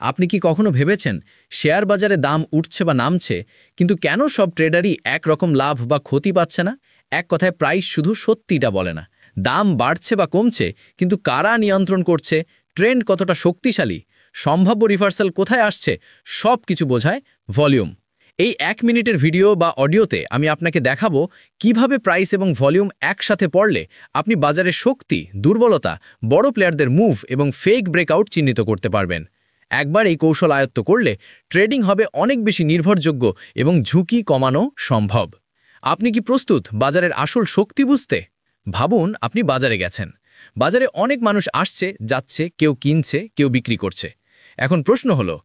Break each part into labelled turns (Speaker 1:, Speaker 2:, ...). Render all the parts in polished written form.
Speaker 1: আপনি কি কখনো ভেবেছেন শেয়ার বাজারে দাম উঠছে বা নামছে, কিন্তু কেন সব ট্রেডারই একরকম লাভ বা ক্ষতি পাচ্ছে না? এক কথায় প্রাইস শুধু সত্যিটা বলে না। দাম বাড়ছে বা কমছে, কিন্তু কারা নিয়ন্ত্রণ করছে, ট্রেন্ড কতটা শক্তিশালী, সম্ভাব্য রিভার্সাল কোথায় আসছে, সব কিছু বোঝায় ভলিউম। এই 1 মিনিটের ভিডিও বা অডিওতে আমি আপনাকে দেখাবো কিভাবে প্রাইস এবং ভলিউম একসাথে পড়লে আপনি বাজারের শক্তি, দুর্বলতা, বড় প্লেয়ারদের মুভ এবং ফেক ব্রেকআউট চিহ্নিত করতে পারবেন। একবার এই কৌশল আয়ত্ত করলে ট্রেডিং হবে অনেক বেশি নির্ভরযোগ্য এবং ঝুঁকি কমানো সম্ভব। আপনি কি প্রস্তুত বাজারের আসল শক্তি বুঝতে? ভাবুন আপনি বাজারে গেছেন। বাজারে অনেক মানুষ আসছে যাচ্ছে, কেউ কিনছে, কেউ বিক্রি করছে। এখন প্রশ্ন হলো,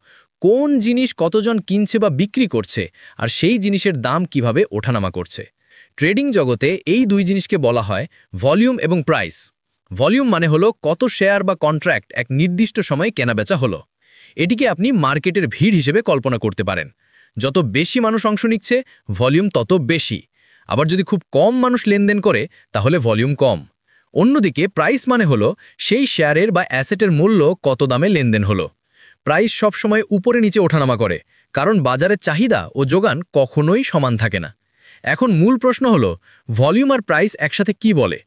Speaker 1: কোন জিনিস কতজন কিনছে বা বিক্রি করছে, আর সেই জিনিসের দাম কিভাবে ওঠানামা করছে? ট্রেডিং জগতে এই দুই জিনিসকে বলা হয় ভলিউম এবং প্রাইস। ভলিউম মানে হলো কত শেয়ার বা কন্ট্রাক্ট এক নির্দিষ্ট সময়ে কেনাবেচা হলো। এটিকে আপনি মার্কেটের ভিড় হিসেবে কল্পনা করতে পারেন। যত বেশি মানুষ অংশ নিচ্ছে, ভলিউম তত বেশি। আবার যদি খুব কম মানুষ লেনদেন করে, তাহলে ভলিউম কম। অন্যদিকে প্রাইস মানে হলো সেই শেয়ারের বা অ্যাসেটের মূল্য কত দামে লেনদেন হলো। প্রাইস সবসময় উপরে নিচে ওঠানামা করে, কারণ বাজারের চাহিদা ও যোগান কখনোই সমান থাকে না। এখন মূল প্রশ্ন হলো, ভলিউম আর প্রাইস একসাথে কি বলে?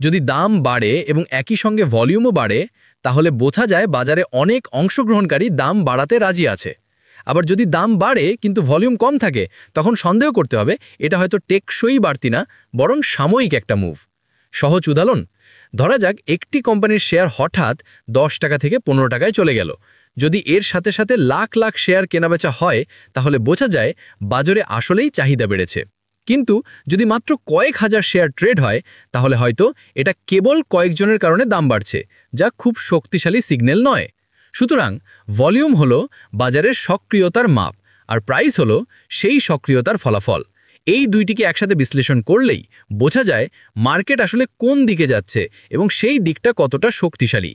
Speaker 1: যদি দাম বাড়ে এবং একই সঙ্গে ভলিউমও বাড়ে, তাহলে বোঝা যায় বাজারে অনেক অংশগ্রহণকারী দাম বাড়াতে রাজি আছে। আবার যদি দাম বাড়ে কিন্তু ভলিউম কম থাকে, তখন সন্দেহ করতে হবে এটা হয়তো টেকসই বাড়তি না, বরং সাময়িক একটা মুভ। সহজ উদাহরণ, ধরা যাক একটি কোম্পানির শেয়ার হঠাৎ 10 টাকা থেকে 15 টাকায় চলে গেল। যদি এর সাথে সাথে লাখ লাখ শেয়ার কেনাবেচা হয়, তাহলে বোঝা যায় বাজারে আসলেই চাহিদা বেড়েছে। কিন্তু যদি মাত্র কয়েক হাজার শেয়ার ট্রেড হয়, তাহলে হয়তো এটা কেবল কয়েকজনের কারণে দাম বাড়ছে, যা খুব শক্তিশালী সিগন্যাল নয়। সুতরাং ভলিউম হলো বাজারের সক্রিয়তার মাপ, আর প্রাইস হলো সেই সক্রিয়তার ফলাফল। এই দুইটিকে একসাথে বিশ্লেষণ করলেই বোঝা যায় মার্কেট আসলে কোন দিকে যাচ্ছে এবং সেই দিকটা কতটা শক্তিশালী।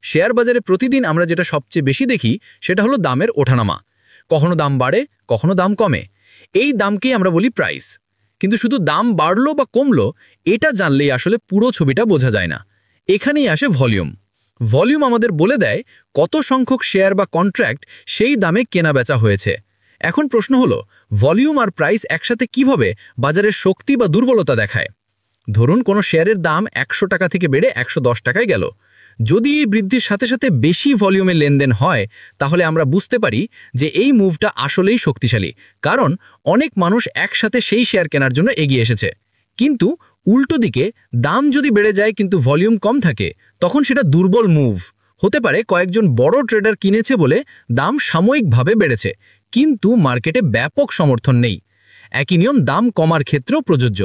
Speaker 1: শেয়ার বাজারে প্রতিদিন আমরা যেটা সবচেয়ে বেশি দেখি, সেটা হলো দামের ওঠানামা। কখনো দাম বাড়ে, কখনো দাম কমে। এই দামকেই আমরা বলি প্রাইস। কিন্তু শুধু দাম বাড়লো বা কমলো এটা জানলেই আসলে পুরো ছবিটা বোঝা যায় না। এখানেই আসে ভলিউম। ভলিউম আমাদের বলে দেয় কত সংখ্যক শেয়ার বা কন্ট্রাক্ট সেই দামে কেনাবেচা হয়েছে। এখন প্রশ্ন হলো, ভলিউম আর প্রাইস একসাথে কিভাবে বাজারের শক্তি বা দুর্বলতা দেখায়? ধরুন কোনো শেয়ারের দাম 100 টাকা থেকে বেড়ে 110 টাকায় গেল। যদি এই বৃদ্ধির সাথে সাথে বেশি ভলিউমে লেনদেন হয়, তাহলে আমরা বুঝতে পারি যে এই মুভটা আসলেই শক্তিশালী, কারণ অনেক মানুষ একসাথে সেই শেয়ার কেনার জন্য এগিয়ে এসেছে। কিন্তু উল্টো দিকে দাম যদি বেড়ে যায় কিন্তু ভলিউম কম থাকে, তখন সেটা দুর্বল মুভ হতে পারে। কয়েকজন বড় ট্রেডার কিনেছে বলে দাম সাময়িকভাবে বেড়েছে, কিন্তু মার্কেটে ব্যাপক সমর্থন নেই। একই নিয়ম দাম কমার ক্ষেত্রেও প্রযোজ্য।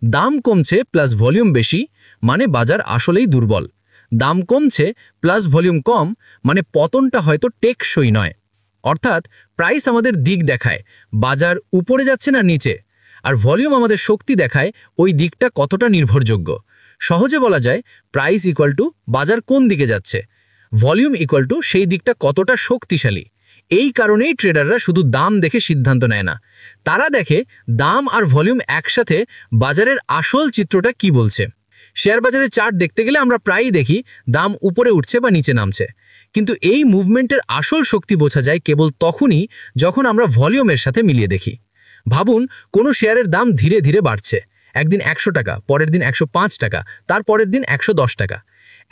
Speaker 1: দাম কমছে প্লাস ভলিউম বেশি, মানে বাজার আসলেই দুর্বল। দাম কমছে প্লাস ভলিউম কম, মানে পতনটা হয়তো টেকসই নয়। অর্থাৎ প্রাইস আমাদের দিক দেখায়, বাজার উপরে যাচ্ছে না নিচে, আর ভলিউম আমাদের শক্তি দেখায় ওই দিকটা কতটা নির্ভরযোগ্য। সহজে বলা যায় প্রাইস ইকুয়াল টু বাজার কোন দিকে যাচ্ছে, ভলিউম ইকুয়াল টু সেই দিকটা কতটা শক্তিশালী। এই কারণেই ট্রেডাররা শুধু দাম দেখে সিদ্ধান্ত নেয় না, তারা দেখে দাম আর ভলিউম একসাথে বাজারের আসল চিত্রটা কি বলছে। শেয়ার বাজারের চার্ট দেখতে গেলে আমরা প্রায়ই দেখি দাম উপরে উঠছে বা নিচে নামছে, কিন্তু এই মুভমেন্টের আসল শক্তি বোঝা যায় কেবল তখনই যখন আমরা ভলিউমের সাথে মিলিয়ে দেখি। ভাবুন কোনো শেয়ারের দাম ধীরে ধীরে বাড়ছে, একদিন 100 টাকা, পরের দিন 105 টাকা, তার পরের দিন 110 টাকা।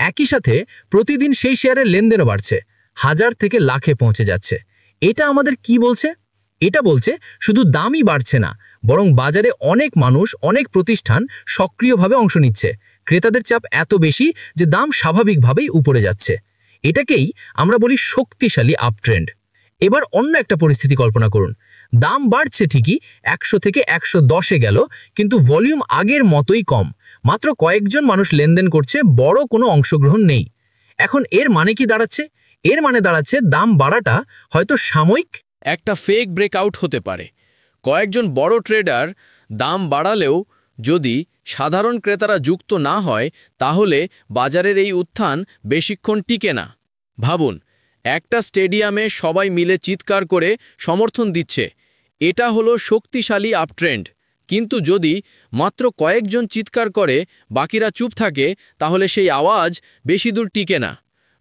Speaker 1: একই সাথে প্রতিদিন সেই শেয়ারের লেনদেনও বাড়ছে, হাজার থেকে লাখে পৌঁছে যাচ্ছে। এটা আমাদের কি বলছে? এটা বলছে শুধু দামই বাড়ছে না, বরং বাজারে অনেক মানুষ, অনেক প্রতিষ্ঠান সক্রিয়ভাবে অংশ নিচ্ছে। ক্রেতাদের চাপ এত বেশি যে দাম স্বাভাবিকভাবেই উপরে যাচ্ছে। এটাকেই আমরা বলি শক্তিশালী আপট্রেন্ড। এবার অন্য একটা পরিস্থিতি কল্পনা করুন। দাম বাড়ছে ঠিকই, 100 থেকে 110-এ গেল, কিন্তু ভলিউম আগের মতোই কম। মাত্র কয়েকজন মানুষ লেনদেন করছে, বড় কোনো অংশগ্রহণ নেই। এখন এর মানে কি দাঁড়াচ্ছে? এর মানে দাঁড়াচ্ছে দাম বাড়াটা হয়তো সাময়িক
Speaker 2: একটা ফেক ব্রেকআউট হতে পারে। কয়েকজন বড় ট্রেডার দাম বাড়ালেও যদি সাধারণ ক্রেতারা যুক্ত না হয়, তাহলে বাজারের এই উত্থান বেশিক্ষণ টিকে না। ভাবুন, একটা স্টেডিয়ামে সবাই মিলে চিৎকার করে সমর্থন দিচ্ছে, এটা হলো শক্তিশালী আপট্রেন্ড। কিন্তু যদি মাত্র কয়েকজন চিৎকার করে বাকিরা চুপ থাকে, তাহলে সেই আওয়াজ বেশি দূর টিকে না।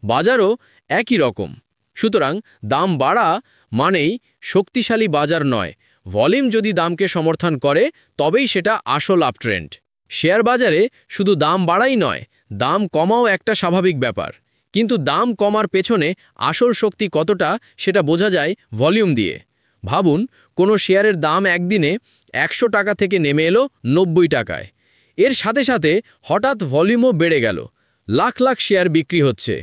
Speaker 2: বাজারও একই রকম। সুতরাং দাম বাড়া মানেই শক্তিশালী বাজার নয়, ভলিউম যদি দামকে সমর্থন করে তবেই সেটা আসল আপট্রেন্ড। শেয়ার বাজারে শুধু দাম বাড়াই নয়, দাম কমাও একটা স্বাভাবিক ব্যাপার, কিন্তু দাম কমার পেছনে আসল শক্তি কতটা সেটা বোঝা যায় ভলিউম দিয়ে। ভাবুন, কোনো শেয়ারের দাম একদিনে 100 টাকা থেকে নেমে এলো 90 টাকায়। এর সাথে সাথে হঠাৎ ভলিউমও বেড়ে গেল, লাখ লাখ শেয়ার বিক্রি হচ্ছে।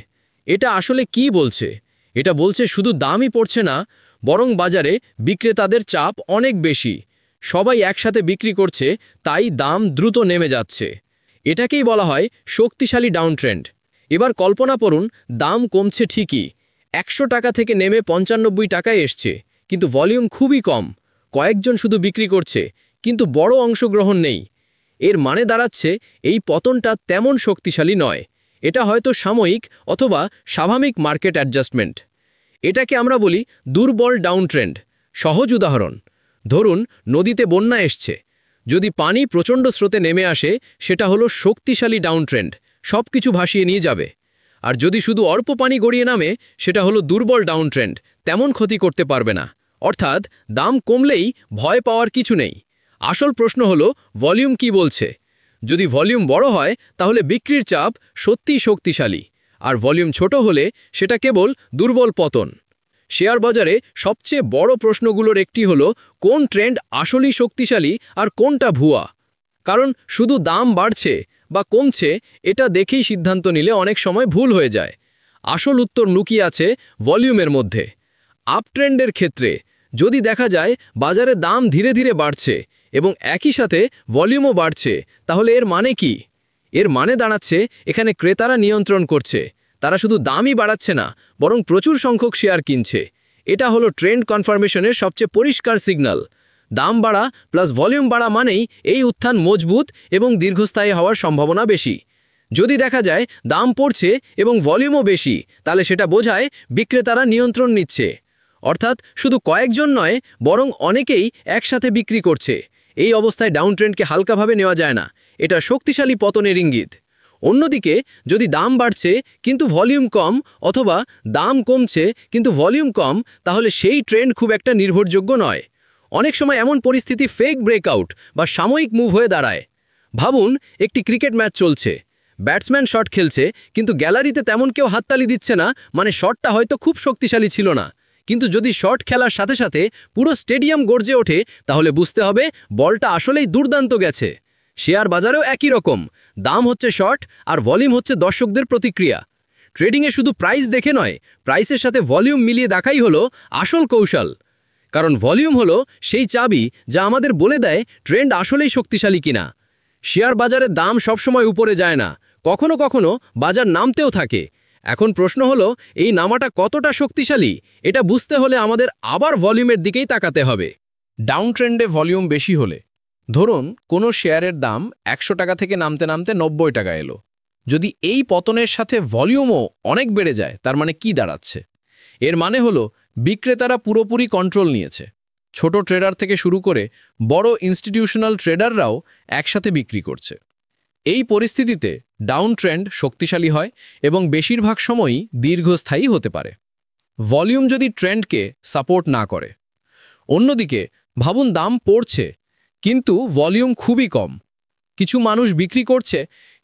Speaker 2: এটা আসলে কি বলছে? এটা বলছে শুধু দামই পড়ছে না, বরং বাজারে বিক্রেতাদের চাপ অনেক বেশি। সবাই একসাথে বিক্রি করছে, তাই দাম দ্রুত নেমে যাচ্ছে। এটাকেই বলা হয় শক্তিশালী ডাউন ট্রেন্ড। এবার কল্পনা করুন, দাম কমছে ঠিকই, 100 টাকা থেকে নেমে 95 টাকায় এসছে, কিন্তু ভলিউম খুবই কম। কয়েকজন শুধু বিক্রি করছে, কিন্তু বড় অংশগ্রহণ নেই। এর মানে দাঁড়াচ্ছে এই পতনটা তেমন শক্তিশালী নয়, এটা হয়তো সাময়িক অথবা স্বাভাবিক মার্কেট অ্যাডজাস্টমেন্ট। এটাকে আমরা বলি দুর্বল ডাউন ট্রেন্ড। সহজ উদাহরণ, ধরুন নদীতে বন্যা এসছে। যদি পানি প্রচণ্ড স্রোতে নেমে আসে, সেটা হলো শক্তিশালী ডাউন ট্রেন্ড, সব কিছু ভাসিয়ে নিয়ে যাবে। আর যদি শুধু অল্প পানি গড়িয়ে নামে, সেটা হলো দুর্বল ডাউন ট্রেন্ড, তেমন ক্ষতি করতে পারবে না। অর্থাৎ দাম কমলেই ভয় পাওয়ার কিছু নেই। আসল প্রশ্ন হলো ভলিউম কি বলছে। যদি ভলিউম বড় হয়, তাহলে বিক্রির চাপ সত্যিই শক্তিশালী, আর ভলিউম ছোট হলে সেটা কেবল দুর্বল পতন। শেয়ার বাজারে সবচেয়ে বড় প্রশ্নগুলোর একটি হলো কোন ট্রেন্ড আসলেই শক্তিশালী আর কোনটা ভুয়া। কারণ শুধু দাম বাড়ছে বা কমছে এটা দেখেই সিদ্ধান্ত নিলে অনেক সময় ভুল হয়ে যায়। আসল উত্তর লুকিয়ে আছে ভলিউমের মধ্যে। আপট্রেন্ডের ক্ষেত্রে যদি দেখা যায় বাজারে দাম ধীরে ধীরে বাড়ছে এবং একই সাথে ভলিউমও বাড়ছে, তাহলে এর মানে কি? এর মানে দাঁড়াচ্ছে এখানে ক্রেতারা নিয়ন্ত্রণ করছে। তারা শুধু দামই বাড়াচ্ছে না, বরং প্রচুর সংখ্যক শেয়ার কিনছে। এটা হলো ট্রেন্ড কনফার্মেশনের সবচেয়ে পরিষ্কার সিগন্যাল। দাম বাড়া প্লাস ভলিউম বাড়া মানেই এই উত্থান মজবুত এবং দীর্ঘস্থায়ী হওয়ার সম্ভাবনা বেশি। যদি দেখা যায় দাম পড়ছে এবং ভলিউমও বেশি, তাহলে সেটা বোঝায় বিক্রেতারা নিয়ন্ত্রণ নিচ্ছে। অর্থাৎ শুধু কয়েকজন নয়, বরং অনেকেই একসাথে বিক্রি করছে। এই অবস্থায় ডাউন ট্রেন্ডকে হালকাভাবে নেওয়া যায় না, এটা শক্তিশালী পতনের ইঙ্গিত। অন্যদিকে যদি দাম বাড়ছে কিন্তু ভলিউম কম, অথবা দাম কমছে কিন্তু ভলিউম কম, তাহলে সেই ট্রেন্ড খুব একটা নির্ভরযোগ্য নয়। অনেক সময় এমন পরিস্থিতি ফেক ব্রেকআউট বা সাময়িক মুভ হয়ে দাঁড়ায়। ভাবুন, একটি ক্রিকেট ম্যাচ চলছে, ব্যাটসম্যান শট খেলছে, কিন্তু গ্যালারিতে তেমন কেউ হাততালি দিচ্ছে না, মানে শটটা হয়তো খুব শক্তিশালী ছিল না। কিন্তু যদি শট খেলার সাথে সাথে পুরো স্টেডিয়াম গর্জে ওঠে, তাহলে বুঝতে হবে বলটা আসলেই দুর্দান্ত গেছে। শেয়ার বাজারেও একই রকম, দাম হচ্ছে শর্ট আর ভলিউম হচ্ছে দর্শকদের প্রতিক্রিয়া। ট্রেডিংয়ে শুধু প্রাইস দেখে নয়, প্রাইসের সাথে ভলিউম মিলিয়ে দেখাই হলো আসল কৌশল। কারণ ভলিউম হলো সেই চাবি যা আমাদের বলে দেয় ট্রেন্ড আসলেই শক্তিশালী কিনা। শেয়ার বাজারে দাম সবসময় উপরে যায় না, কখনো কখনো বাজার নামতেও থাকে। এখন প্রশ্ন হলো এই নামাটা কতটা শক্তিশালী। এটা বুঝতে হলে আমাদের আবার ভলিউমের দিকেই তাকাতে হবে।
Speaker 1: ডাউন ট্রেন্ডে ভলিউম বেশি হলে, ধরুন কোনো শেয়ারের দাম 100 টাকা থেকে নামতে নামতে 90 টাকা এলো, যদি এই পতনের সাথে ভলিউমও অনেক বেড়ে যায়, তার মানে কি দাঁড়াচ্ছে? এর মানে হলো বিক্রেতারা পুরোপুরি কন্ট্রোল নিয়েছে। ছোট ট্রেডার থেকে শুরু করে বড় ইনস্টিটিউশনাল ট্রেডাররাও একসাথে বিক্রি করছে। এই পরিস্থিতিতে ডাউন ট্রেন্ড শক্তিশালী হয় এবং বেশিরভাগ সময়ই দীর্ঘস্থায়ী হতে পারে, ভলিউম যদি ট্রেন্ডকে সাপোর্ট না করে। অন্যদিকে ভাবুন, দাম পড়ছে কিন্তু ভলিউম খুবই কম। কিছু মানুষ বিক্রি করছে,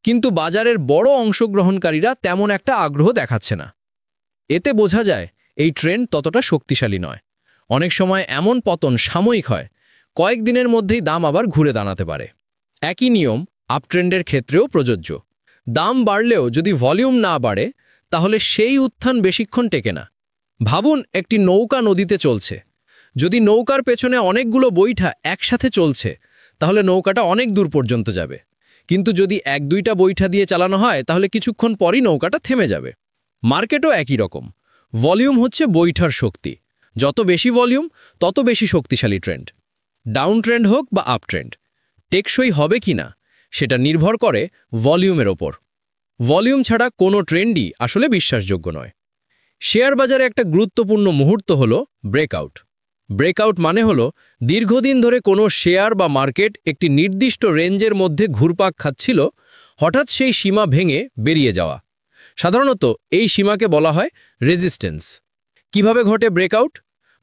Speaker 1: কিন্তু বাজারের বড় অংশগ্রহণকারীরা তেমন একটা আগ্রহ দেখাচ্ছে না। এতে বোঝা যায় এই ট্রেন্ড ততটা শক্তিশালী নয়। অনেক সময় এমন পতন সাময়িক হয়, কয়েকদিনের মধ্যেই দাম আবার ঘুরে দাঁড়াতে পারে। একই নিয়ম আপট্রেন্ডের ক্ষেত্রেও প্রযোজ্য। দাম বাড়লেও যদি ভলিউম না বাড়ে, তাহলে সেই উত্থান বেশিক্ষণ টেকে না। ভাবুন, একটি নৌকা নদীতে চলছে। যদি নৌকার পেছনে অনেকগুলো বৈঠা একসাথে চলছে, তাহলে নৌকাটা অনেক দূর পর্যন্ত যাবে। কিন্তু যদি 1-2টা বৈঠা দিয়ে চালানো হয়, তাহলে কিছুক্ষণ পরই নৌকাটা থেমে যাবে। মার্কেটও একই রকম, ভলিউম হচ্ছে বৈঠার শক্তি। যত বেশি ভলিউম, তত বেশি শক্তিশালী ট্রেন্ড। ডাউন ট্রেন্ড হোক বা আপ ট্রেন্ড, টেকসই হবে কিনা সেটা নির্ভর করে ভলিউমের ওপর। ভলিউম ছাড়া কোনো ট্রেন্ডই আসলে বিশ্বাসযোগ্য নয়। শেয়ার বাজারে একটা গুরুত্বপূর্ণ মুহূর্ত হলো ব্রেকআউট। ব্রেকআউট মানে হলো দীর্ঘদিন ধরে কোনো শেয়ার বা মার্কেট একটি নির্দিষ্ট রেঞ্জের মধ্যে ঘুরপাক খাচ্ছিল, হঠাৎ সেই সীমা ভেঙে বেরিয়ে যাওয়া। সাধারণত এই সীমাকে বলা হয় রেজিস্ট্যান্স।
Speaker 2: কিভাবে ঘটে ব্রেকআউট?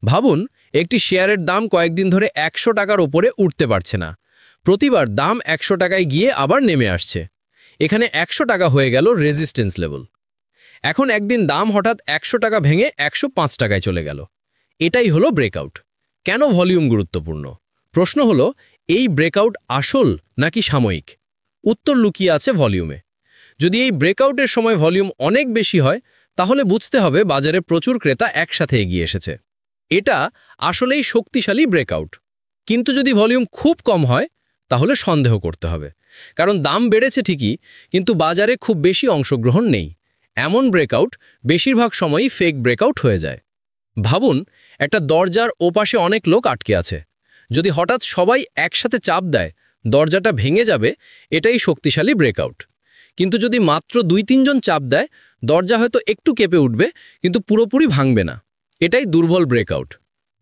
Speaker 2: ভাবুন, একটি শেয়ারের দাম কয়েকদিন ধরে ১০০ টাকার ওপরে উঠতে পারছে না। প্রতিবার দাম ১০০ টাকায় গিয়ে আবার নেমে আসছে। এখানে ১০০ টাকা হয়ে গেল রেজিস্ট্যান্স লেভেল। এখন একদিন দাম হঠাৎ ১০০ টাকা ভেঙে ১০৫ টাকায় চলে গেল। এটাই হলো ব্রেকআউট। কেন ভলিউম গুরুত্বপূর্ণ? প্রশ্ন হলো, এই ব্রেকআউট আসল নাকি সাময়িক? উত্তর লুকিয়ে আছে ভলিউমে। যদি এই ব্রেকআউটের সময় ভলিউম অনেক বেশি হয়, তাহলে বুঝতে হবে বাজারে প্রচুর ক্রেতা একসাথে এগিয়ে এসেছে। এটা আসলেই শক্তিশালী ব্রেকআউট। কিন্তু যদি ভলিউম খুব কম হয়, তাহলে সন্দেহ করতে হবে। কারণ দাম বেড়েছে ঠিকই, কিন্তু বাজারে খুব বেশি অংশগ্রহণ নেই। এমন ব্রেকআউট বেশিরভাগ সময়ই ফেক ব্রেকআউট হয়ে যায়। ভাবুন, একটা দরজার ওপাশে অনেক লোক আটকে আছে। যদি হঠাৎ সবাই একসাথে চাপ দেয়, দরজাটা ভেঙে যাবে, এটাই শক্তিশালী ব্রেকআউট। কিন্তু যদি মাত্র ২-৩ জন চাপ দেয়, দরজা হয়তো একটু কেঁপে উঠবে, কিন্তু পুরোপুরি ভাঙবে না। এটাই দুর্বল ব্রেকআউট।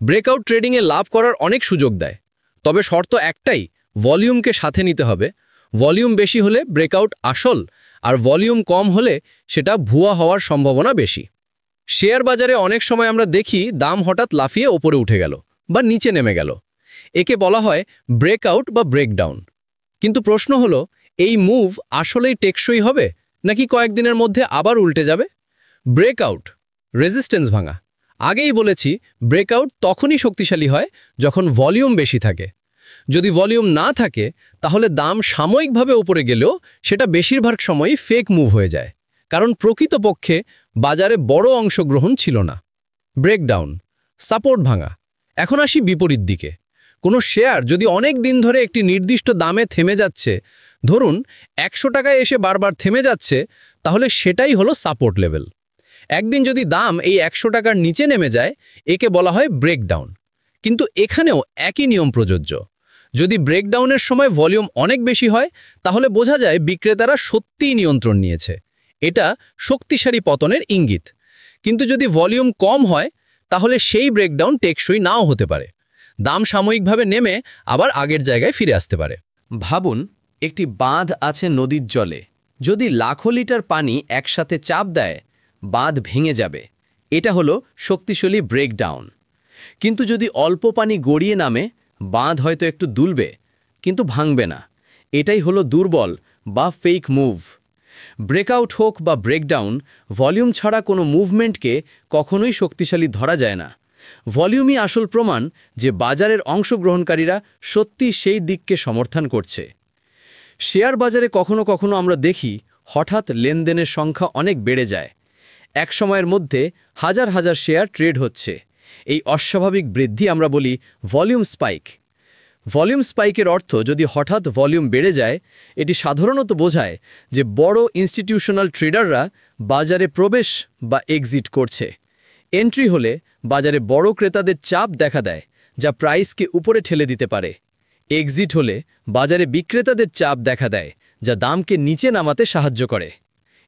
Speaker 2: ব্রেকআউট ট্রেডিংয়ে লাভ করার অনেক সুযোগ দেয়, তবে শর্ত একটাই, ভলিউমকে সাথে নিতে হবে। ভলিউম বেশি হলে ব্রেকআউট আসল, আর ভলিউম কম হলে সেটা ভুয়া হওয়ার সম্ভাবনা বেশি। শেয়ার বাজারে অনেক সময় আমরা দেখি দাম হঠাৎ লাফিয়ে ওপরে উঠে গেল বা নিচে নেমে গেল। একে বলা হয় ব্রেকআউট বা ব্রেকডাউন। কিন্তু প্রশ্ন হলো, এই মুভ আসলেই টেকসই হবে নাকি কয়েকদিনের মধ্যে আবার উল্টে যাবে? ব্রেকআউট, রেজিস্ট্যান্স ভাঙা। আগেই বলেছি, ব্রেকআউট তখনই শক্তিশালী হয় যখন ভলিউম বেশি থাকে। যদি ভলিউম না থাকে, তাহলে দাম সাময়িকভাবে উপরে গেলেও সেটা বেশিরভাগ সময়ই ফেক মুভ হয়ে যায়, কারণ প্রকৃতপক্ষে বাজারে বড় অংশগ্রহণ ছিল না। ব্রেকডাউন, সাপোর্ট ভাঙা। এখন আসি বিপরীত দিকে। কোনো শেয়ার যদি অনেক দিন ধরে একটি নির্দিষ্ট দামে থেমে যাচ্ছে, ধরুন ১০০ টাকায় এসে বারবার থেমে যাচ্ছে, তাহলে সেটাই হলো সাপোর্ট লেভেল। একদিন যদি দাম এই ১০০ টাকার নিচে নেমে যায়, একে বলা হয় ব্রেকডাউন। কিন্তু এখানেও একই নিয়ম প্রযোজ্য। যদি ব্রেকডাউনের সময় ভলিউম অনেক বেশি হয়, তাহলে বোঝা যায় বিক্রেতারা সত্যিই নিয়ন্ত্রণ নিয়েছে। এটা শক্তিশালী পতনের ইঙ্গিত। কিন্তু যদি ভলিউম কম হয়, তাহলে সেই ব্রেকডাউন টেকসই নাও হতে পারে। দাম সাময়িকভাবে নেমে আবার আগের জায়গায় ফিরে আসতে পারে।
Speaker 1: ভাবুন, একটি বাঁধ আছে নদীর জলে। যদি লাখো লিটার পানি একসাথে চাপ দেয়, বাঁধ ভেঙে যাবে। এটা হলো শক্তিশালী ব্রেকডাউন। কিন্তু যদি অল্প পানি গড়িয়ে নামে, বাঁধ হয়তো একটু দুলবে, কিন্তু ভাঙবে না। এটাই হলো দুর্বল বা ফেক মুভ। ব্রেকআউট হোক বা ব্রেকডাউন, ভলিউম ছাড়া কোনো মুভমেন্টকে কখনোই শক্তিশালী ধরা যায় না। ভলিউমই আসল প্রমাণ যে বাজারের অংশগ্রহণকারীরা সত্যি সেই দিককে সমর্থন করছে। শেয়ার বাজারে কখনো কখনো আমরা দেখি হঠাৎ লেনদেনের সংখ্যা অনেক বেড়ে যায়। এক সময়ের মধ্যে হাজার হাজার শেয়ার ট্রেড হচ্ছে। এই অস্বাভাবিক বৃদ্ধি আমরা বলি ভলিউম স্পাইক। ভলিউম স্পাইকের অর্থ, যদি হঠাৎ ভলিউম বেড়ে যায়, এটি সাধারণত বোঝায় যে বড় ইনস্টিটিউশনাল ট্রেডাররা বাজারে প্রবেশ বা এক্সিট করছে। এন্ট্রি হলে বাজারে বড় ক্রেতাদের চাপ দেখা দেয়, যা প্রাইসকে উপরে ঠেলে দিতে পারে। এক্সিট হলে বাজারে বিক্রেতাদের চাপ দেখা দেয়, যা দামকে নিচে নামাতে সাহায্য করে।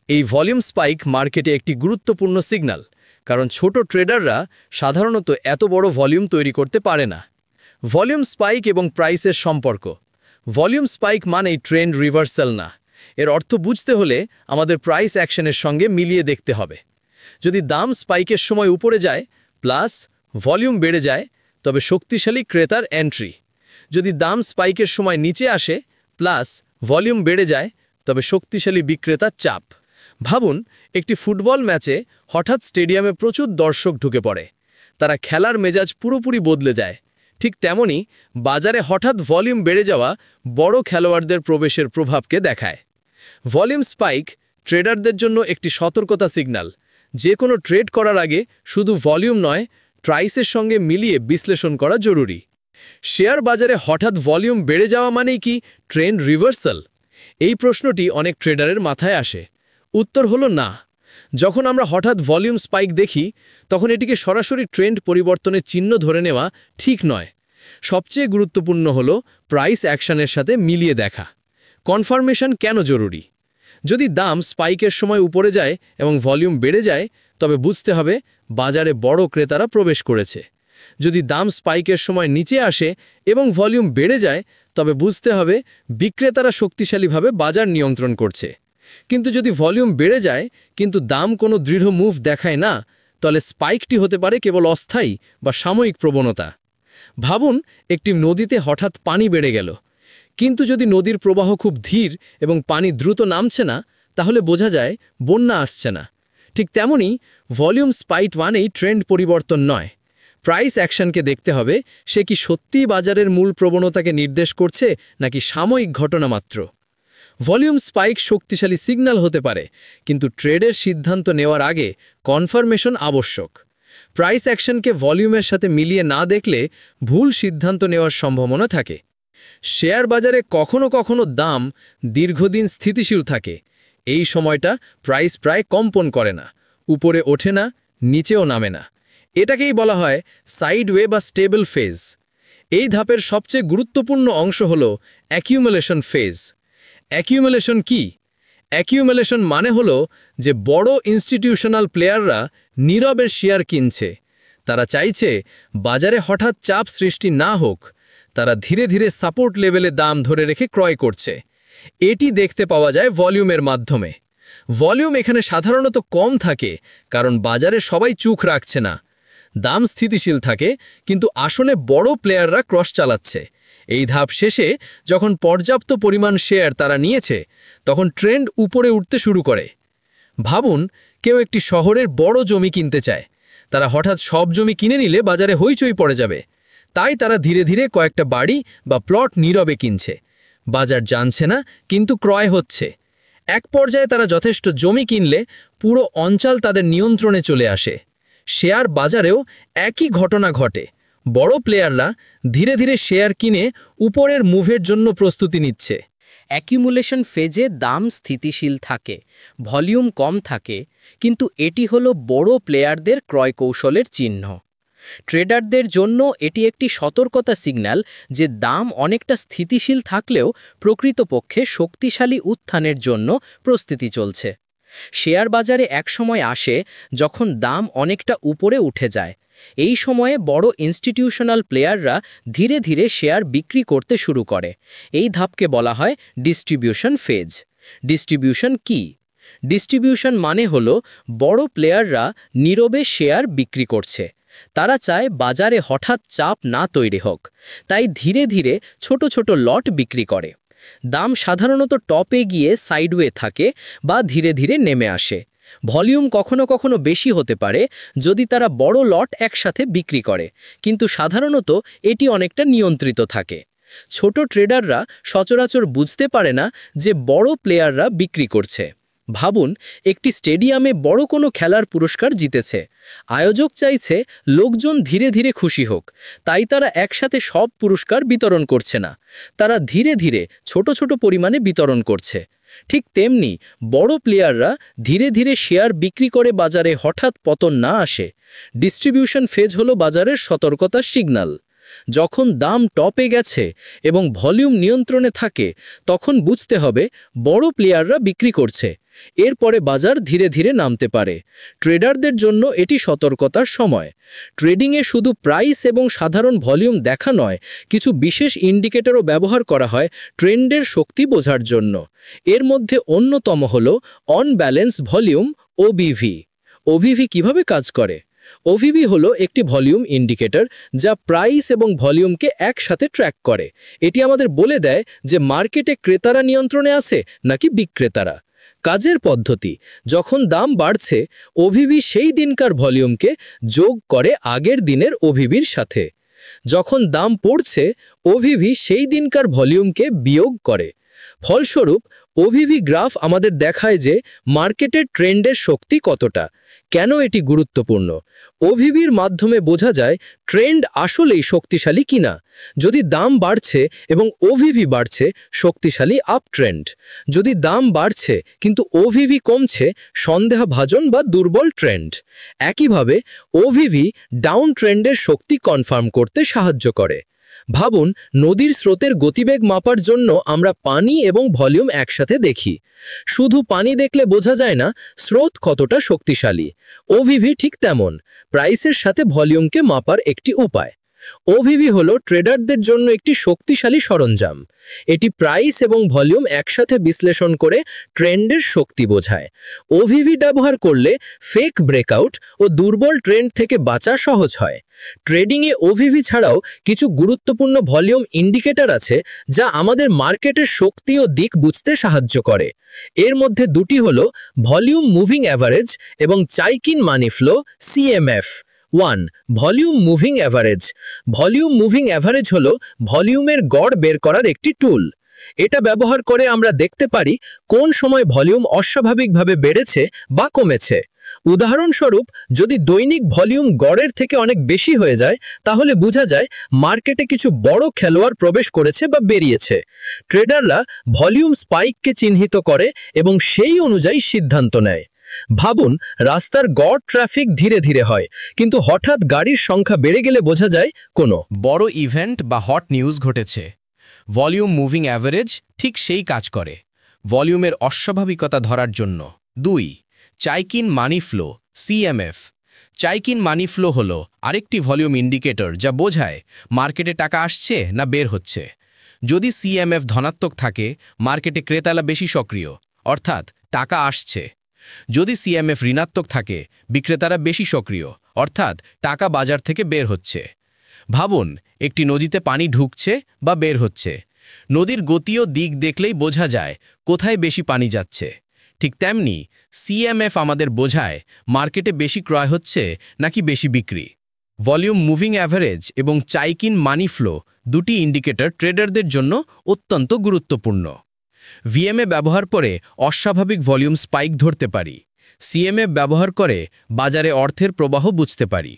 Speaker 1: এই ভলিউম স্পাইক মার্কেটে একটি গুরুত্বপূর্ণ সিগন্যাল, কারণ ছোট ট্রেডাররা সাধারণত এত বড় ভলিউম তৈরি করতে পারে না। ভলিউম স্পাইক এবং প্রাইসের সম্পর্ক। ভলিউম স্পাইক মানেই ট্রেন্ড রিভার্সাল না। এর অর্থ বুঝতে হলে আমাদের প্রাইস অ্যাকশনের সঙ্গে মিলিয়ে দেখতে হবে। যদি দাম স্পাইকের সময় উপরে যায় প্লাস ভলিউম বেড়ে যায়, তবে শক্তিশালী ক্রেতার এন্ট্রি। যদি দাম স্পাইকের সময় নিচে আসে প্লাস ভলিউম বেড়ে যায়, তবে শক্তিশালী বিক্রেতার চাপ। ভাবুন, একটি ফুটবল ম্যাচে হঠাৎ স্টেডিয়ামে প্রচুর দর্শক ঢুকে পড়ে। তারা খেলার মেজাজ পুরোপুরি বদলে যায়। ঠিক তেমনি বাজারে হঠাৎ ভলিউম বেড়ে যাওয়া বড় খেলোয়াড়দের প্রবেশের প্রভাবকে দেখায়। ভলিউম স্পাইক ট্রেডারদের জন্য একটি সতর্কতা সিগন্যাল। যে কোনো ট্রেড করার আগে শুধু ভলিউম নয়, প্রাইসের সঙ্গে মিলিয়ে বিশ্লেষণ করা জরুরি। শেয়ার বাজারে হঠাৎ ভলিউম বেড়ে যাওয়া মানেই কি ট্রেন্ড রিভার্সাল? এই প্রশ্নটি অনেক ট্রেডারের মাথায় আসে। উত্তর হলো না। যখন আমরা হঠাৎ ভলিউম স্পাইক দেখি, তখন এটিকে সরাসরি ট্রেন্ড পরিবর্তনের চিহ্ন ধরে নেওয়া ঠিক নয়। সবচেয়ে গুরুত্বপূর্ণ হলো প্রাইস অ্যাকশনের সাথে মিলিয়ে দেখা। কনফার্মেশন কেন জরুরি? যদি দাম স্পাইকের সময় উপরে যায় এবং ভলিউম বেড়ে যায়, তবে বুঝতে হবে বাজারে বড় ক্রেতারা প্রবেশ করেছে। যদি দাম স্পাইকের সময় নিচে আসে এবং ভলিউম বেড়ে যায়, তবে বুঝতে হবে বিক্রেতারা শক্তিশালীভাবে বাজার নিয়ন্ত্রণ করছে। কিন্তু যদি ভলিউম বেড়ে যায় কিন্তু দাম কোনো দৃঢ় মুভ দেখায় না,
Speaker 2: তাহলে স্পাইকটি হতে পারে কেবল অস্থায়ী বা সাময়িক প্রবণতা। ভাবুন, একটি নদীতে হঠাৎ পানি বেড়ে গেল, কিন্তু যদি নদীর প্রবাহ খুব ধীর এবং পানি দ্রুত নামছে না, তাহলে বোঝা যায় বন্যা আসছে না। ঠিক তেমনি ভলিউম স্পাইক মানেই ট্রেন্ড পরিবর্তন নয়। প্রাইস অ্যাকশনকে দেখতে হবে সে কি সত্যিই বাজারের মূল প্রবণতাকে নির্দেশ করছে নাকি সাময়িক ঘটনা মাত্র। ভলিউম স্পাইক শক্তিশালী সিগন্যাল হতে পারে, কিন্তু ট্রেডের সিদ্ধান্ত নেওয়ার আগে কনফার্মেশন আবশ্যক। প্রাইস অ্যাকশনকে ভলিউমের সাথে মিলিয়ে না দেখলে ভুল সিদ্ধান্ত নেওয়ার সম্ভাবনা থাকে। শেয়ার বাজারে কখনো কখনো দাম দীর্ঘদিন স্থিতিশীল থাকে। এই সময়টা প্রাইস প্রায় কম্পন করে না, উপরে ওঠে না, নিচেও নামে না। এটাকেই বলা হয় সাইডওয়ে বা স্টেবল ফেজ। এই ধাপের সবচেয়ে গুরুত্বপূর্ণ অংশ হল অ্যাকিউমুলেশন ফেজ। অ্যাকিউমুলেশন কি? অ্যাকিউমুলেশন মানে হলো যে বড় ইনস্টিটিউশনাল প্লেয়াররা নীরবে শেয়ার কিনছে। তারা চাইছে বাজারে হঠাৎ চাপ সৃষ্টি না হোক। তারা ধীরে ধীরে সাপোর্ট লেভেলে দাম ধরে রেখে ক্রয় করছে। এটি দেখতে পাওয়া যায় ভলিউমের মাধ্যমে। ভলিউম এখানে সাধারণত কম থাকে, কারণ বাজারে সবাই চোখ রাখছে না। দাম স্থিতিশীল থাকে, কিন্তু আসলে বড় প্লেয়াররা ক্রস চালাচ্ছে। এই ধাপ শেষে যখন পর্যাপ্ত পরিমাণ শেয়ার তারা নিয়েছে, তখন ট্রেন্ড উপরে উঠতে শুরু করে। ভাবুন, কেউ একটি শহরের বড় জমি কিনতে চায়। তারা হঠাৎ সব জমি কিনে নিলে বাজারে হইচই পড়ে যাবে। তাই তারা ধীরে ধীরে কয়েকটা বাড়ি বা প্লট নীরবে কিনছে। বাজার জানছে না, কিন্তু ক্রয় হচ্ছে। এক পর্যায়ে তারা যথেষ্ট জমি কিনলে পুরো অঞ্চল তাদের নিয়ন্ত্রণে চলে আসে। শেয়ার বাজারেও একই ঘটনা ঘটে। বড় প্লেয়াররা ধীরে ধীরে শেয়ার কিনে উপরের মুভের জন্য প্রস্তুতি নিচ্ছে।
Speaker 3: অ্যাকিউমুলেশন ফেজে দাম স্থিতিশীল থাকে, ভলিউম কম থাকে, কিন্তু এটি হলো বড় প্লেয়ারদের ক্রয় কৌশলের চিহ্ন। ট্রেডারদের জন্য এটি একটি সতর্কতা সিগন্যাল যে দাম অনেকটা স্থিতিশীল থাকলেও প্রকৃতপক্ষে শক্তিশালী উত্থানের জন্য প্রস্তুতি চলছে। শেয়ার বাজারে এক সময় আসে যখন দাম অনেকটা উপরে উঠে যায়। এই সময়ে বড় ইনস্টিটিউশনাল প্লেয়াররা ধীরে ধীরে শেয়ার বিক্রি করতে শুরু করে। এই ধাপকে বলা হয় ডিস্ট্রিবিউশন ফেজ। ডিস্ট্রিবিউশন কি? ডিস্ট্রিবিউশন মানে হলো বড় প্লেয়াররা নীরবে শেয়ার বিক্রি করছে। তারা চায় বাজারে হঠাৎ চাপ না তৈরি হোক, তাই ধীরে ধীরে ছোট ছোট লট বিক্রি করে। দাম সাধারণত টপে গিয়ে সাইডওয়ে থাকে বা ধীরে ধীরে নেমে আসে। ভলিউম কখনো কখনো বেশি হতে পারে যদি তারা বড় লট একসাথে বিক্রি করে, কিন্তু সাধারণত এটি অনেকটা নিয়ন্ত্রিত থাকে। ছোট ট্রেডাররা সচরাচর বুঝতে পারে না যে বড় প্লেয়াররা বিক্রি করছে। ভাবুন, একটি স্টেডিয়ামে বড় কোনো খেলার পুরস্কার জিতেছে। আয়োজক চাইছে লোকজন ধীরে ধীরে খুশি হোক, তাই তারা একসাথে সব পুরস্কার বিতরণ করছে না। তারা ধীরে ধীরে ছোট ছোট পরিমাণে বিতরণ করছে। ঠিক তেমনি বড় প্লেয়াররা ধীরে ধীরে শেয়ার বিক্রি করে বাজারে হঠাৎ পতন না আসে। ডিস্ট্রিবিউশন ফেজ হলো বাজারের সতর্কতার সিগন্যাল। যখন দাম টপে গেছে এবং ভলিউম নিয়ন্ত্রণে থাকে, তখন বুঝতে হবে বড় প্লেয়াররা বিক্রি করছে। এরপরে বাজার ধীরে ধীরে নামতে পারে। ট্রেডারদের জন্য এটি সতর্কতার সময়। ট্রেডিংয়ে শুধু প্রাইস এবং সাধারণ ভলিউম দেখা নয়, কিছু বিশেষ ইন্ডিকেটরও ব্যবহার করা হয় ট্রেন্ডের শক্তি বোঝার জন্য। এর মধ্যে অন্যতম হল on balance volume, OBV. OBV কিভাবে কাজ করে? ওভিভি হলো একটি ভলিউম ইন্ডিকেটর যা প্রাইস এবং ভলিউমকে একসাথে ট্র্যাক করে। এটি আমাদের বলে দেয় যে মার্কেটে ক্রেতারা নিয়ন্ত্রণে আছে নাকি বিক্রেতারা। কাজের পদ্ধতি: যখন দাম বাড়ছে, ওভিভি সেই দিনকার ভলিউমকে যোগ করে আগের দিনের ওভিভির সাথে। যখন দাম পড়ছে, ওভিভি সেই দিনকার ভলিউমকে বিয়োগ করে। ফলস্বরূপ ওভিভি গ্রাফ আমাদের দেখায় যে মার্কেটের ট্রেন্ডের শক্তি কতটা। কেন এটি গুরুত্বপূর্ণ? ওভিভির মাধ্যমে বোঝা যায় ট্রেন্ড আসলেই শক্তিশালী কিনা। যদি দাম বাড়ছে এবং ওভিভি বাড়ছে, শক্তিশালী আপ ট্রেন্ড। যদি দাম বাড়ছে কিন্তু ওভিভি কমছে, সন্দেহভাজন বা দুর্বল ট্রেন্ড। একইভাবে ওভিভি ডাউন ট্রেন্ডের শক্তি কনফার্ম করতে সাহায্য করে। ভাবুন, নদীর স্রোতের গতিবেগ মাপার জন্য আমরা পানি এবং ভলিউম একসাথে দেখি। শুধু পানি দেখলে বোঝা যায় না স্রোত কতটা শক্তিশালী। ওভিভি ঠিক তেমন, প্রাইসের সাথে ভলিউমকে মাপার একটি উপায়। ওভিভি হলো ট্রেডারদের জন্য একটি শক্তিশালী সরঞ্জাম। এটি প্রাইস এবং ভলিউম একসাথে বিশ্লেষণ করে ট্রেন্ডের শক্তি বোঝায়। ওভিভি ব্যবহার করলে ফেক ব্রেকআউট ও দুর্বল ট্রেন্ড থেকে বাঁচা সহজ হয়। ট্রেডিংয়ে ওভিভি ছাড়াও কিছু গুরুত্বপূর্ণ ভলিউম ইন্ডিকেটর আছে যা আমাদের মার্কেটের শক্তি ও দিক বুঝতে সাহায্য করে। এর মধ্যে দুটি হলো ভলিউম মুভিং অ্যাভারেজ এবং Chaikin money flow CMF. 1. Volume moving average. Volume moving average হলো ভলিউমের গড় বের করার একটি টুল। এটা ব্যবহার করে আমরা দেখতে পারি কোন সময় ভলিউম অস্বাভাবিকভাবে বেড়েছে বা কমেছে। উদাহরণস্বরূপ, যদি দৈনিক ভলিউম গড়ের থেকে অনেক বেশি হয়ে যায় তাহলে বোঝা যায় মার্কেটে কিছু বড় খেলোয়াড় প্রবেশ করেছে বা বেরিয়েছে। ট্রেডাররা ভলিউম স্পাইককে চিহ্নিত করে এবং সেই অনুযায়ী সিদ্ধান্ত নেয়। ভাবুন, রাস্তার গড় ট্রাফিক ধীরে ধীরে হয়, কিন্তু হঠাৎ গাড়ির সংখ্যা বেড়ে গেলে বোঝা যায় কোনো
Speaker 2: বড় ইভেন্ট বা হট নিউজ ঘটেছে। ভলিউম মুভিং অ্যাভারেজ ঠিক সেই কাজ করে, ভলিউমের অস্বাভাবিকতা ধরার জন্য। 2. Chaikin money flow CMF. Chaikin money flow হলো আরেকটি ভলিউম ইন্ডিকেটর যা বোঝায় মার্কেটে টাকা আসছে না বের হচ্ছে। যদি সিএমএফ ধনাত্মক থাকে, মার্কেটে ক্রেতারা বেশি সক্রিয়, অর্থাৎ টাকা আসছে। যদি সিএমএফ ঋণাত্মক থাকে, বিক্রেতারা বেশি সক্রিয়, অর্থাৎ টাকা বাজার থেকে বের হচ্ছে। ভাবুন, একটি নদীতে পানি ঢুকছে বা বের হচ্ছে। নদীর গতি ও দিক দেখলেই বোঝা যায় কোথায় বেশি পানি যাচ্ছে। ঠিক তেমনি সিএমএফ আমাদের বোঝায় মার্কেটে বেশি ক্রয় হচ্ছে নাকি বেশি বিক্রি। ভলিউম মুভিং অ্যাভারেজ এবং চাইকিন মানি ফ্লো দুটি ইন্ডিকেটর ট্রেডারদের জন্য অত্যন্ত গুরুত্বপূর্ণ। ভিএমএ ব্যবহার করে অস্বাভাবিক ভলিউম স্পাইক ধরতে পারি। সিএমএফ ব্যবহার করে বাজারে অর্থের প্রবাহ বুঝতে পারি।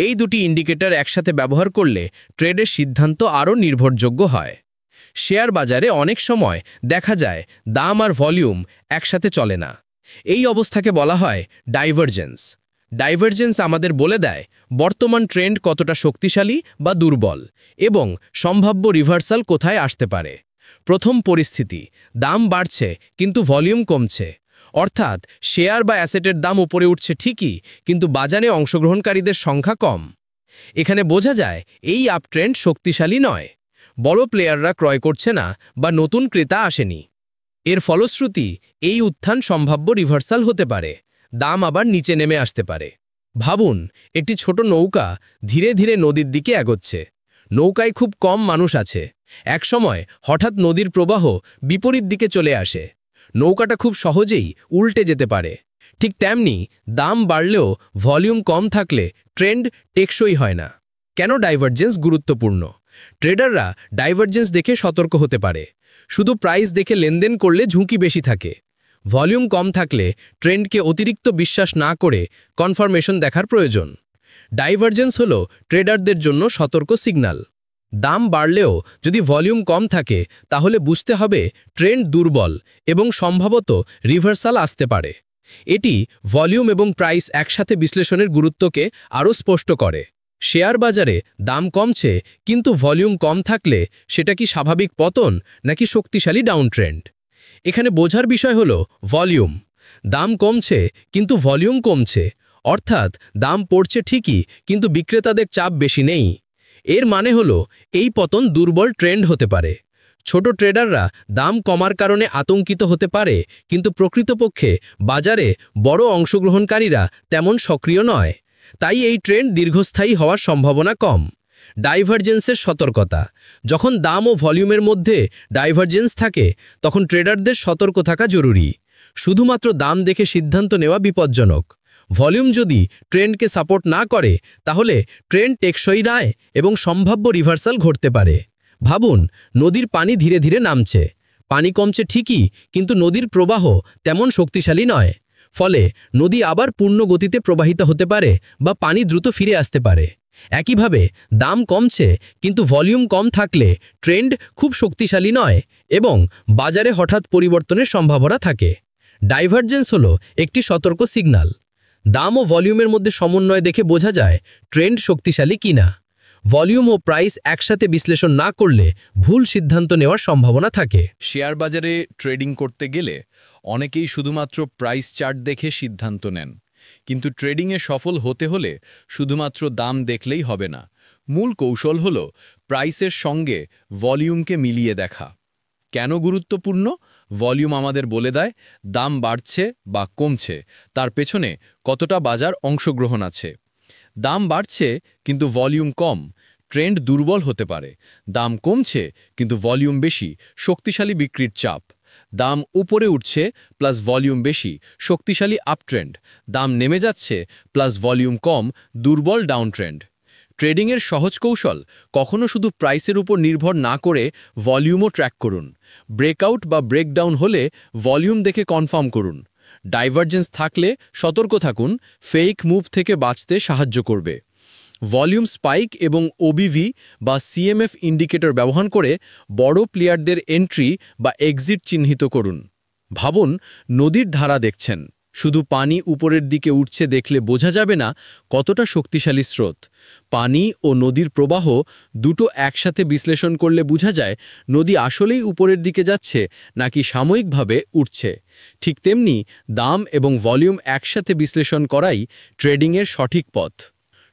Speaker 2: এই দুটি ইন্ডিকেটর একসাথে ব্যবহার করলে ট্রেডের সিদ্ধান্ত আরও নির্ভরযোগ্য হয়। শেয়ার বাজারে অনেক সময় দেখা যায় দাম আর ভলিউম একসাথে চলে না। এই অবস্থাকে বলা হয় ডাইভারজেন্স। ডাইভারজেন্স আমাদের বলে দেয় বর্তমান ট্রেন্ড কতটা শক্তিশালী বা দুর্বল এবং সম্ভাব্য রিভার্সাল কোথায় আসতে পারে। প্রথম পরিস্থিতি, দাম বাড়ছে কিন্তু ভলিউম কমছে, অর্থাৎ শেয়ার বা অ্যাসেটের দাম উপরে উঠছে ঠিকই, কিন্তু বাজারে অংশগ্রহণকারীদের সংখ্যা কম। এখানে বোঝা যায় এই আপট্রেন্ড শক্তিশালী নয়, বড় প্লেয়াররা ক্রয় করছে না বা নতুন ক্রেতা আসেনি। এর ফলশ্রুতি এই উত্থান সম্ভাব্য রিভার্সাল হতে পারে, দাম আবার নিচে নেমে আসতে পারে। ভাবুন, একটি ছোট নৌকা ধীরে ধীরে নদীর দিকে এগোচ্ছে। নৌকায় খুব কম মানুষ আছে। একসময় হঠাৎ নদীর প্রবাহ বিপরীত দিকে চলে আসে। নৌকাটা খুব সহজেই উল্টে যেতে পারে। ঠিক তেমনি দাম বাড়লেও ভলিউম কম থাকলে ট্রেন্ড টেকসই হয় না। কেন ডাইভারজেন্স গুরুত্বপূর্ণ? ট্রেডাররা ডাইভারজেন্স দেখে সতর্ক হতে পারে। শুধু প্রাইস দেখে লেনদেন করলে ঝুঁকি বেশি থাকে। ভলিউম কম থাকলে ট্রেন্ডকে অতিরিক্ত বিশ্বাস না করে কনফার্মেশন দেখার প্রয়োজন। ডাইভারজেন্স হলো ট্রেডারদের জন্য সতর্ক সিগন্যাল। দাম বাড়লেও যদি ভলিউম কম থাকে তাহলে বুঝতে হবে ট্রেন্ড দুর্বল এবং সম্ভবত রিভার্সাল আসতে পারে। এটি ভলিউম এবং প্রাইস একসাথে বিশ্লেষণের গুরুত্বকে আরও স্পষ্ট করে। শেয়ার বাজারে দাম কমছে কিন্তু ভলিউম কম থাকলে সেটা কি স্বাভাবিক পতন নাকি শক্তিশালী ডাউন ট্রেন্ড? এখানে বোঝার বিষয় হলো ভলিউম। দাম কমছে কিন্তু ভলিউম কমছে, অর্থাৎ দাম পড়ছে ঠিকই কিন্তু বিক্রেতাদের চাপ বেশি নেই। এর মানে হলো এই পতন দুর্বল ট্রেন্ড হতে পারে। ছোট ট্রেডাররা দাম কমার কারণে আতঙ্কিত হতে পারে, কিন্তু প্রকৃতপক্ষে বাজারে বড় অংশগ্রহণকারীরা তেমন সক্রিয় নয়। তাই এই ট্রেন্ড দীর্ঘস্থায়ী হওয়ার সম্ভাবনা কম। ডাইভারজেন্সের সতর্কতা। যখন দাম ও ভলিউমের মধ্যে ডাইভারজেন্স থাকে তখন ট্রেডারদের সতর্ক থাকা জরুরি। শুধুমাত্র দাম দেখে সিদ্ধান্ত নেওয়া বিপজ্জনক। ভলিউম যদি ট্রেন্ডকে সাপোর্ট না করে তাহলে ট্রেন্ড টেকসই নয় এবং সম্ভাব্য রিভার্সাল ঘটতে পারে। ভাবুন, নদীর পানি ধীরে ধীরে নামছে। পানি কমছে ঠিকই, কিন্তু নদীর প্রবাহ তেমন শক্তিশালী নয়। ফলে নদী আবার পূর্ণ গতিতে প্রবাহিত হতে পারে বা পানি দ্রুত ফিরে আসতে পারে। একইভাবে দাম কমছে কিন্তু ভলিউম কম থাকলে ট্রেন্ড খুব শক্তিশালী নয় এবং বাজারে হঠাৎ পরিবর্তনের সম্ভাবনা থাকে। ডাইভারজেন্স হলো একটি সতর্ক সিগন্যাল। দাম ও ভলিউমের মধ্যে সমন্বয় দেখে বোঝা যায় ট্রেন্ড শক্তিশালী কিনা। ভলিউম ও প্রাইস একসাথে বিশ্লেষণ না করলে ভুল সিদ্ধান্ত নেওয়ার সম্ভাবনা থাকে।
Speaker 4: শেয়ার বাজারে ট্রেডিং করতে গেলে অনেকেই শুধুমাত্র প্রাইস চার্ট দেখে সিদ্ধান্ত নেন,
Speaker 2: কিন্তু ট্রেডিংয়ে সফল হতে হলে শুধুমাত্র দাম দেখলেই হবে না। মূল কৌশল হল প্রাইসের সঙ্গে ভলিউমকে মিলিয়ে দেখা। কেন গুরুত্বপূর্ণ? ভলিউম আমাদের বলে দেয় দাম বাড়ছে বা কমছে, তার পেছনে কতটা বাজার অংশগ্রহণ আছে। দাম বাড়ছে কিন্তু ভলিউম কম, ট্রেন্ড দুর্বল হতে পারে। দাম কমছে কিন্তু ভলিউম বেশি, শক্তিশালী বিক্রির চাপ। দাম উপরে উঠছে প্লাস ভলিউম বেশি, শক্তিশালী আপট্রেন্ড। দাম নেমে যাচ্ছে প্লাস ভলিউম কম, দুর্বল ডাউন ট্রেন্ড। ট্রেডিংয়ের সহজ কৌশল, কখনো শুধু প্রাইসের উপর নির্ভর না করে ভলিউমও ট্র্যাক করুন। ব্রেকআউট বা ব্রেকডাউন হলে ভলিউম দেখে কনফার্ম করুন। ডাইভারজেন্স থাকলে সতর্ক থাকুন, ফেক মুভ থেকে বাঁচতে সাহায্য করবে। ভলিউম স্পাইক এবং ওবিভি বা সিএমএফ ইন্ডিকেটর ব্যবহার করে বড় প্লেয়ারদের এন্ট্রি বা এক্সিট চিহ্নিত করুন। ভাবুন, নদীর ধারা দেখছেন, শুধু পানি উপরের দিকে উঠছে দেখলে বোঝা যাবে না কতটা শক্তিশালী স্রোত। পানি ও নদীর প্রবাহ দুটো একসাথে বিশ্লেষণ করলে বোঝা যায় নদী আসলেই উপরের দিকে যাচ্ছে নাকি সাময়িকভাবে উঠছে। ঠিক তেমনি দাম এবং ভলিউম একসাথে বিশ্লেষণ করাই ট্রেডিংয়ের সঠিক পথ।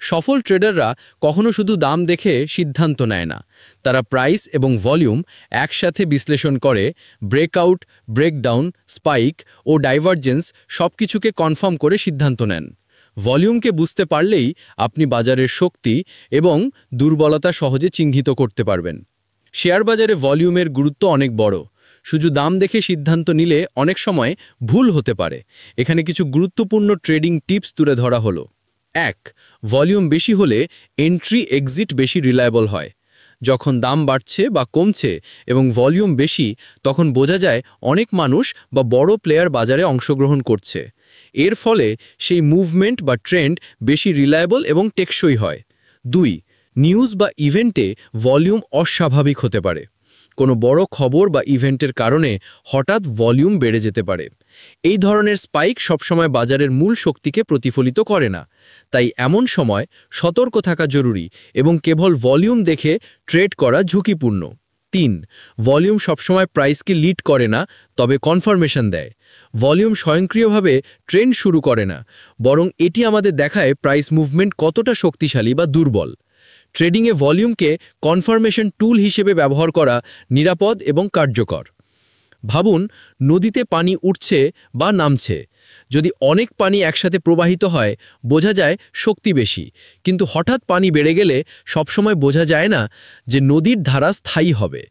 Speaker 2: সফল ট্রেডাররা কখনো শুধু দাম দেখে সিদ্ধান্ত নেয় না, তারা প্রাইস এবং ভলিউম একসাথে বিশ্লেষণ করে ব্রেকআউট, ব্রেকডাউন, স্পাইক ও ডাইভারজেন্স সবকিছুকে কনফার্ম করে সিদ্ধান্ত নেন। ভলিউমকে বুঝতে পারলেই আপনি বাজারের শক্তি এবং দুর্বলতা সহজে চিহ্নিত করতে পারবেন। শেয়ার বাজারে ভলিউমের গুরুত্ব অনেক বড়। শুধু দাম দেখে সিদ্ধান্ত নিলে অনেক সময় ভুল হতে পারে। এখানে কিছু গুরুত্বপূর্ণ ট্রেডিং টিপস তুলে ধরা হলো। 1. ভলিউম বেশি হলে এন্ট্রি এক্সিট বেশি রিলায়েবল হয়। যখন দাম বাড়ছে বা কমছে এবং ভলিউম বেশি, তখন বোঝা যায় অনেক মানুষ বা বড় প্লেয়ার বাজারে অংশগ্রহণ করছে। এর ফলে সেই মুভমেন্ট বা ট্রেন্ড বেশি রিলায়েবল এবং টেকসই হয়। 2. নিউজ বা ইভেন্টে ভলিউম অস্বাভাবিক হতে পারে। কোনো বড় খবর বা ইভেন্টের কারণে হঠাৎ ভলিউম বেড়ে যেতে পারে। এই ধরনের স্পাইক সবসময় বাজারের মূল শক্তিকে প্রতিফলিত করে না। তাই এমন সময় সতর্ক থাকা জরুরি এবং কেবল ভলিউম দেখে ট্রেড করা ঝুঁকিপূর্ণ। 3. ভলিউম সবসময় প্রাইসকে লিড করে না, তবে কনফার্মেশন দেয়। ভলিউম স্বয়ংক্রিয়ভাবে ট্রেন্ড শুরু করে না, বরং এটি আমাদের দেখায় প্রাইস মুভমেন্ট কতটা শক্তিশালী বা দুর্বল। ট্রেডিংয়ে ভলিউমকে কনফার্মেশন টুল হিসেবে ব্যবহার করা নিরাপদ এবং কার্যকর। ভাবুন, নদীতে পানি উঠছে বা নামছে। যদি অনেক পানি একসাথে প্রবাহিত হয়, বোঝা যায় শক্তি বেশি, কিন্তু হঠাৎ পানি বেড়ে গেলে সবসময় বোঝা যায় না যে নদীর ধারা স্থায়ী হবে।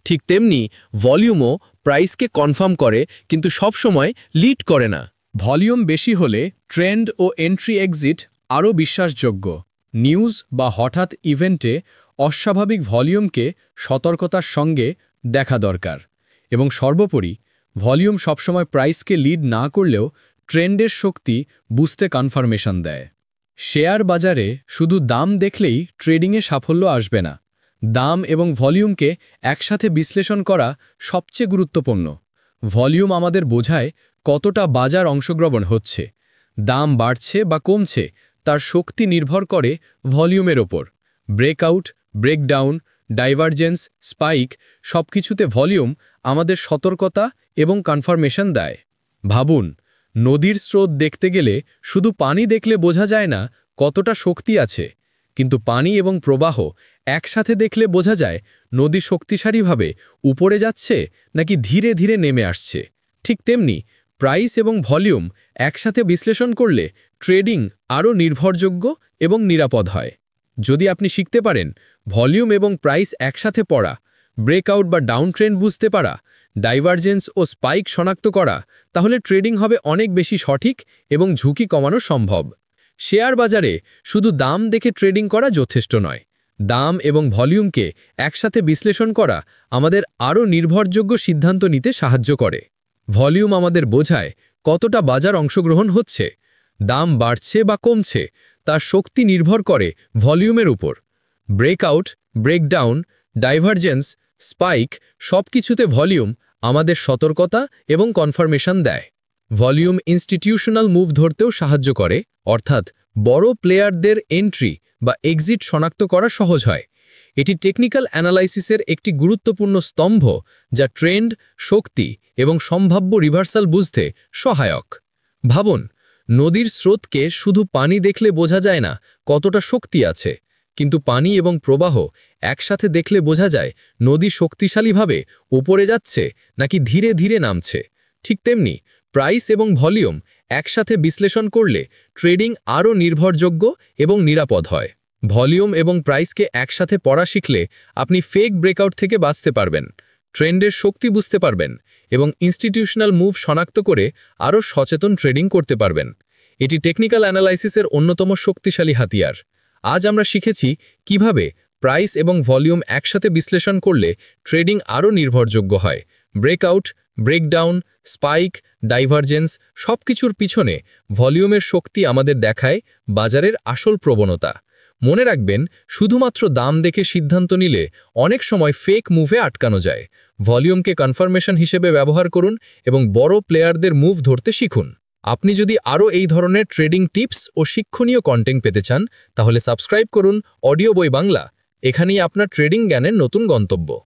Speaker 2: ঠিক তেমনি ভলিউমও প্রাইসকে কনফার্ম করে, কিন্তু সবসময় লিড করে না।
Speaker 1: ভলিউম বেশি হলে ট্রেন্ড ও এন্ট্রি এক্সিট আরও বিশ্বাসযোগ্য। নিউজ বা হঠাৎ ইভেন্টে অস্বাভাবিক ভলিউমকে সতর্কতার সঙ্গে দেখা দরকার। এবং সর্বোপরি, ভলিউম সবসময় প্রাইসকে লিড না করলেও ট্রেন্ডের শক্তি বুঝতে কনফার্মেশন দেয়। শেয়ার বাজারে শুধু দাম দেখলেই ট্রেডিংয়ে সাফল্য আসবে না। দাম এবং ভলিউমকে একসাথে বিশ্লেষণ করা সবচেয়ে গুরুত্বপূর্ণ। ভলিউম আমাদের বোঝায় কতটা বাজার অংশগ্রহণ হচ্ছে। দাম বাড়ছে বা কমছে তার শক্তি নির্ভর করে ভলিউমের ওপর। ব্রেকআউট, ব্রেকডাউন, ডাইভারজেন্স, স্পাইক সবকিছুতে ভলিউম আমাদের সতর্কতা এবং কনফার্মেশন দেয়। ভাবুন, নদীর স্রোত দেখতে গেলে শুধু পানি দেখলে বোঝা যায় না কতটা শক্তি আছে, কিন্তু পানি এবং প্রবাহ একসাথে দেখলে বোঝা যায় নদী শক্তিশালীভাবে উপরে যাচ্ছে নাকি ধীরে ধীরে নেমে আসছে। ঠিক তেমনি প্রাইস এবং ভলিউম একসাথে বিশ্লেষণ করলে ট্রেডিং আরও নির্ভরযোগ্য এবং নিরাপদ হয়। যদি আপনি শিখতে পারেন ভলিউম এবং প্রাইস একসাথে পড়া, ব্রেকআউট বা ডাউন ট্রেন্ড বুঝতে পারা, ডাইভারজেন্স ও স্পাইক শনাক্ত করা, তাহলে ট্রেডিং হবে অনেক বেশি সঠিক এবং ঝুঁকি কমানো সম্ভব। শেয়ার বাজারে শুধু দাম দেখে ট্রেডিং করা যথেষ্ট নয়। দাম এবং ভলিউমকে একসাথে বিশ্লেষণ করা আমাদের আরও নির্ভরযোগ্য সিদ্ধান্ত নিতে সাহায্য করে। ভলিউম আমাদের বোঝায় কতটা বাজার অংশগ্রহণ হচ্ছে। দাম বাড়ছে বা কমছে তার শক্তি নির্ভর করে ভলিউমের উপর। ব্রেকআউট, ব্রেকডাউন, ডাইভারজেন্স, স্পাইক সবকিছুতে ভলিউম আমাদের সতর্কতা এবং কনফার্মেশন দেয়। ভলিউম ইনস্টিটিউশনাল মুভ ধরতেও সাহায্য করে, অর্থাৎ বড় প্লেয়ারদের এন্ট্রি বা এক্সিট শনাক্ত করা সহজ হয়। এটি টেকনিক্যাল অ্যানালাইসিসের একটি গুরুত্বপূর্ণ স্তম্ভ, যা ট্রেন্ড, শক্তি এবং সম্ভাব্য রিভার্সাল বুঝতে সহায়ক। ভাবুন,
Speaker 4: নদীর স্রোতকে শুধু পানি দেখলে বোঝা যায় না কতটা শক্তি আছে, কিন্তু পানি এবং প্রবাহ একসাথে দেখলে বোঝা যায় নদী শক্তিশালীভাবে উপরে যাচ্ছে নাকি ধীরে ধীরে নামছে। ঠিক তেমনি প্রাইস এবং ভলিউম একসাথে বিশ্লেষণ করলে ট্রেডিং আরও নির্ভরযোগ্য এবং নিরাপদ হয়। ভলিউম এবং প্রাইসকে একসাথে পড়া শিখলে আপনি ফেক ব্রেকআউট থেকে বাঁচতে পারবেন, ট্রেন্ডের শক্তি বুঝতে পারবেন এবং ইনস্টিটিউশনাল মুভ শনাক্ত করে আরও সচেতন ট্রেডিং করতে পারবেন। এটি টেকনিক্যাল অ্যানালাইসিসের অন্যতম শক্তিশালী হাতিয়ার। আজ আমরা শিখেছি কিভাবে প্রাইস এবং ভলিউম একসাথে বিশ্লেষণ করলে ট্রেডিং আরও নির্ভরযোগ্য হয়। ব্রেকআউট, ব্রেকডাউন, স্পাইক, ডাইভারজেন্স সবকিছুর পিছনে ভলিউমের শক্তি আমাদের দেখায় বাজারের আসল প্রবণতা। মনে রাখবেন, শুধুমাত্র দাম দেখে সিদ্ধান্ত নিলে অনেক সময় ফেক মুভে আটকানো যায়। ভলিউমকে কনফার্মেশন হিসেবে ব্যবহার করুন এবং বড় প্লেয়ারদের মুভ ধরতে শিখুন। আপনি যদি আরও এই ধরনের ট্রেডিং টিপস ও শিক্ষণীয় কন্টেন্ট পেতে চান, তাহলে সাবস্ক্রাইব করুন অডিও বই বাংলা। এখানেই আপনার ট্রেডিং জ্ঞানের নতুন গন্তব্য।